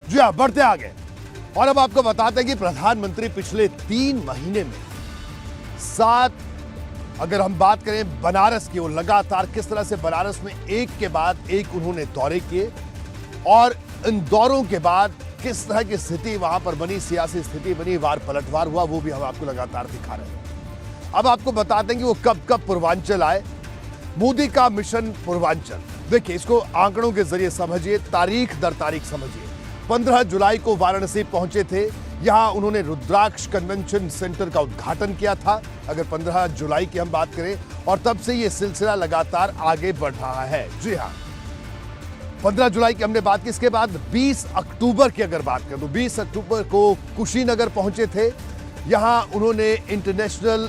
जी हाँ, बढ़ते आगे और अब आपको बताते हैं कि प्रधानमंत्री पिछले 3 महीने में 7, अगर हम बात करें बनारस की, वो लगातार किस तरह से बनारस में एक के बाद एक उन्होंने दौरे किए और इन दौरों के बाद किस तरह की स्थिति वहां पर बनी, सियासी स्थिति बनी, वार पलटवार हुआ, वो भी हम आपको लगातार दिखा रहे हैं। अब आपको बताते हैं कि वो कब कब पूर्वांचल आए। मोदी का मिशन पूर्वांचल, देखिए इसको आंकड़ों के जरिए समझिए, तारीख दर तारीख समझिए। 15 जुलाई को वाराणसी पहुंचे थे, यहां उन्होंने रुद्राक्ष कन्वेंशन सेंटर का उद्घाटन किया था, अगर 15 जुलाई की हम बात करें, और तब से यह सिलसिला लगातार आगे बढ़ रहा है। जी हां, 15 जुलाई की हमने बात की। इसके बाद 20 अक्टूबर की अगर बात करें तो 20 अक्टूबर को कुशीनगर पहुंचे थे, यहां उन्होंने इंटरनेशनल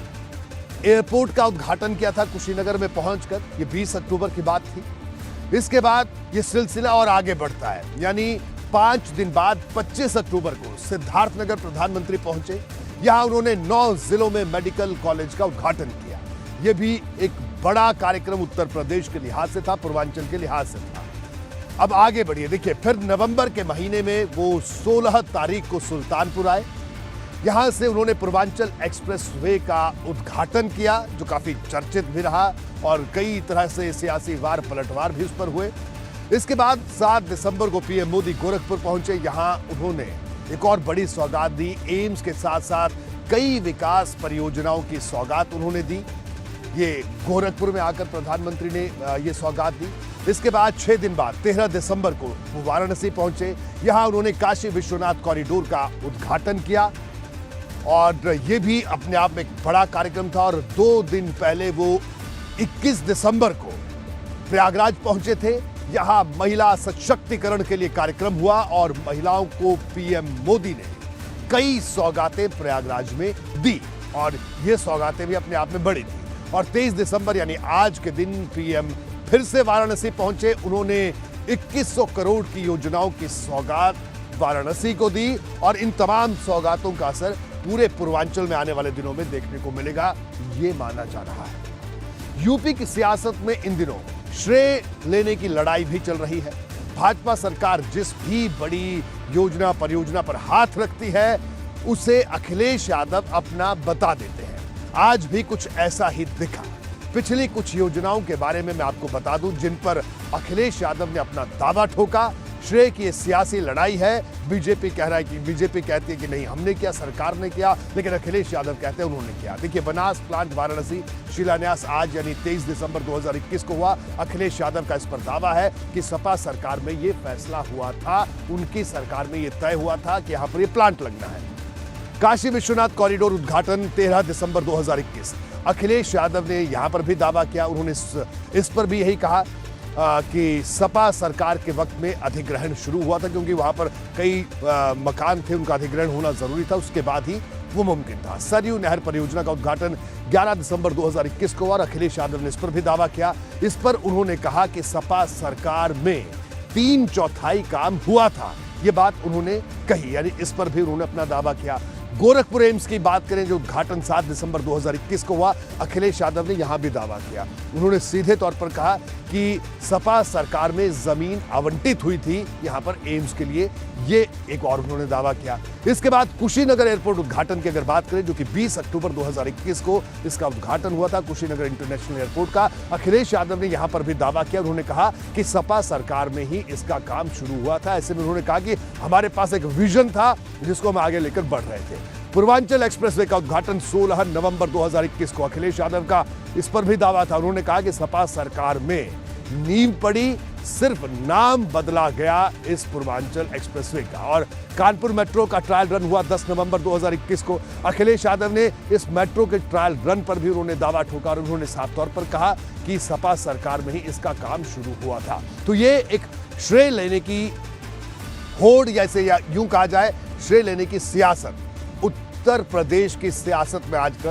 एयरपोर्ट का उद्घाटन किया था कुशीनगर में पहुंचकर, यह 20 अक्टूबर की बात थी। इसके बाद यह सिलसिला और आगे बढ़ता है, यानी 5 दिन बाद 25 अक्टूबर को सिद्धार्थनगर प्रधानमंत्री पहुंचे, यहां उन्होंने 9 जिलों में मेडिकल कॉलेज का उद्घाटन किया। यह भी एक बड़ा कार्यक्रम उत्तर प्रदेश के लिहाज से था, पूर्वांचल के लिहाज से था। अब आगे बढ़िए, देखिए फिर नवंबर के महीने में वो 16 तारीख को सुल्तानपुर आए, यहां से उन्होंने पूर्वांचल एक्सप्रेसवे का उद्घाटन किया, जो काफी चर्चित भी रहा और कई तरह से सियासी वार पलटवार भी उस पर हुए। इसके बाद 7 दिसंबर को पीएम मोदी गोरखपुर पहुंचे, यहां उन्होंने एक और बड़ी सौगात दी। एम्स के साथ साथ कई विकास परियोजनाओं की सौगात उन्होंने दी। ये गोरखपुर में आकर प्रधानमंत्री ने ये सौगात दी। इसके बाद 6 दिन बाद 13 दिसंबर को वो वाराणसी पहुंचे, यहां उन्होंने काशी विश्वनाथ कॉरिडोर का उद्घाटन किया और ये भी अपने आप में एक बड़ा कार्यक्रम था। और 2 दिन पहले वो 21 दिसंबर को प्रयागराज पहुंचे थे, यहां महिला सशक्तिकरण के लिए कार्यक्रम हुआ और महिलाओं को पीएम मोदी ने कई सौगातें प्रयागराज में दी और ये सौगातें भी अपने आप में बड़ी थी। और 23 दिसंबर यानी आज के दिन पीएम फिर से वाराणसी पहुंचे, उन्होंने 2100 करोड़ की योजनाओं की सौगात वाराणसी को दी और इन तमाम सौगातों का असर पूरे पूर्वांचल में आने वाले दिनों में देखने को मिलेगा, ये माना जा रहा है। यूपी की सियासत में इन दिनों श्रेय लेने की लड़ाई भी चल रही है। भाजपा सरकार जिस भी बड़ी योजना परियोजना पर हाथ रखती है, उसे अखिलेश यादव अपना बता देते हैं। आज भी कुछ ऐसा ही दिखा। पिछली कुछ योजनाओं के बारे में मैं आपको बता दूं, जिन पर अखिलेश यादव ने अपना दावा ठोका। श्रेय की ये सियासी लड़ाई है। बीजेपी कह रहा है कि बीजेपी कहती है कि नहीं हमने किया, सरकार ने किया, लेकिन अखिलेश यादव कहते हैं उन्होंने किया। देखिए, बनास प्लांट वाराणसी शिलान्यास आज यानी 23 दिसंबर 2021 को हुआ। अखिलेश यादव का इस पर दावा है कि सपा सरकार में ये फैसला हुआ था, उनकी सरकार में ये तय हुआ था कि यहां पर ये प्लांट लगना है। काशी विश्वनाथ कॉरिडोर उद्घाटन 13 दिसंबर 2021, अखिलेश यादव ने यहां पर भी दावा किया। उन्होंने इस पर भी यही कहा कि सपा सरकार के वक्त में अधिग्रहण शुरू हुआ था, क्योंकि वहां पर कई मकान थे, उनका अधिग्रहण होना जरूरी था, उसके बाद ही वो मुमकिन था। सरयू नहर परियोजना का उद्घाटन 11 दिसंबर 2021 को और अखिलेश यादव ने इस पर भी दावा किया। इस पर उन्होंने कहा कि सपा सरकार में 3/4 काम हुआ था, ये बात उन्होंने कही, यानी इस पर भी उन्होंने अपना दावा किया। गोरखपुर एम्स की बात करें, जो उद्घाटन 7 दिसंबर 2021 को हुआ, अखिलेश यादव ने यहां भी दावा किया। उन्होंने सीधे तौर पर कहा कि सपा सरकार में जमीन आवंटित हुई थी यहां पर एम्स के लिए, ये एक और उन्होंने दावा किया। इसके बाद कुशीनगर एयरपोर्ट उद्घाटन की अगर बात करें, जो कि 20 अक्टूबर 2021 को इसका उद्घाटन हुआ था, कुशीनगर इंटरनेशनल एयरपोर्ट का, अखिलेश यादव ने यहां पर भी दावा किया। उन्होंने कहा कि सपा सरकार में ही इसका काम शुरू हुआ था। ऐसे में उन्होंने कहा कि हमारे पास एक विजन था जिसको हम आगे लेकर बढ़ रहे थे। पूर्वांचल एक्सप्रेसवे का उद्घाटन 16 नवंबर 2021 को अखिलेश यादव का इस पर भी दावा था। उन्होंने कहा कि सपा सरकार में नींव पड़ी, सिर्फ नाम बदला गया इस पूर्वांचल एक्सप्रेसवे का। और कानपुर मेट्रो का ट्रायल रन हुआ 10 नवंबर 2021 को। अखिलेश यादव ने इस मेट्रो के ट्रायल रन पर भी उन्होंने दावा ठोका और उन्होंने साफ तौर पर कहा कि सपा सरकार में ही इसका काम शुरू हुआ था। तो ये एक श्रेय लेने की होड़, या यूं कहा जाए श्रेय लेने की सियासत उत्तर प्रदेश की सियासत में आजकल